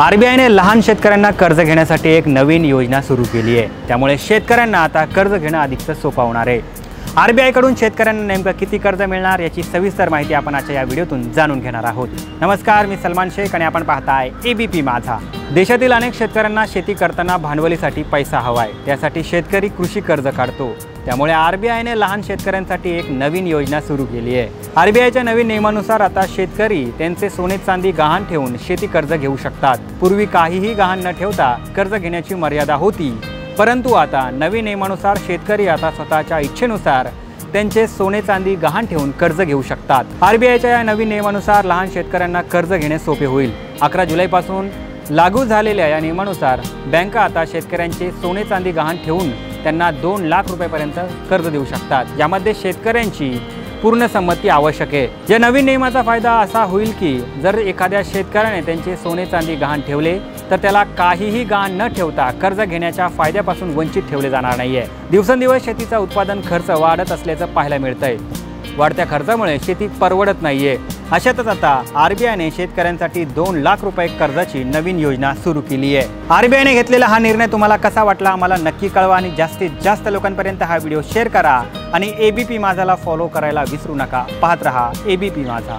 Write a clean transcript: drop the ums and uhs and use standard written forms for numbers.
आरबीआयने लहान शेतकऱ्यांना कर्ज घेण्यासाठी एक नवीन योजना सुरू केली आहे। त्यामुळे शेतकऱ्यांना आता कर्ज घेणं अधिक सोपं होणार आहे। आरबीआयकडून शेतकऱ्यांना नेमकं किती कर्ज मिळणार याची सविस्तर माहिती आपण आजच्या या व्हिडिओतून जाणून घेणार आहोत। नमस्कार, मी सलमान शेख आणि आपण पाहताय एबीपी माझा। देशातील अनेक शेतकऱ्यांना शेती करताना भांडवलीसाठी पैसा हवाय, त्यासाठी शेतकरी कृषी कर्ज काढतो। त्यामुळे आरबीआयने लहान शेतकऱ्यांसाठी एक नवीन योजना सुरू केली आहे। आरबीआयच्या नवीन नियमानुसार आता शेतकरी त्यांचे सोने चांदी गहाण ठेवून शेती कर्ज घेऊ शकतात। पूर्वी काहीही गहाण न ठेवता कर्ज घेण्याची मर्यादा होती, परंतु आता नवीन नियमानुसार शेतकरी आता स्वतःच्या इच्छेनुसार त्यांचे सोने चांदी गहाण ठेवून कर्ज घेऊ शकतात। आरबीआयच्या या नवीन नियमानुसार लहान शेतकऱ्यांना कर्ज घेणे सोपे होईल। 11 जुलैपासून लागू झालेल्या या नियमानुसार बँका आता शेतकऱ्यांचे सोने चांदी गहाण ठेवून त्यांना 2 लाख रुपयांपर्यंत कर्ज देऊ शकतात। यामध्ये शेतकऱ्यांची पूर्ण संमती आवश्यक आहे। या नवीन नियमाचा फायदा असा होईल की जर एखाद्या शेतकऱ्याने त्यांचे सोने चांदी गहाण ठेवले तर त्याला काहीही गहाण न ठेवता कर्ज घेण्याच्या फायद्यापासून वंचित ठेवले जाणार नाहीये। दिवसेंदिवस शेतीचा उत्पादन खर्च वाढत असल्याचं पाहायला मिळतंय। वाढत्या खर्चामुळे शेती परवडत नाहीये। अशातच आता आरबीआयने शेतकऱ्यांसाठी 2 लाख रुपये कर्जाची नवीन योजना सुरू केली आहे। आरबीआयने घेतलेला हा निर्णय तुम्हाला कसा वाटला आम्हाला नक्की कळवा आणि जास्तीत जास्त लोकांपर्यंत हा व्हिडिओ शेअर करा आणि एबीपी माझाला फॉलो करायला विसरू नका। पाहत रहा एबीपी माझा।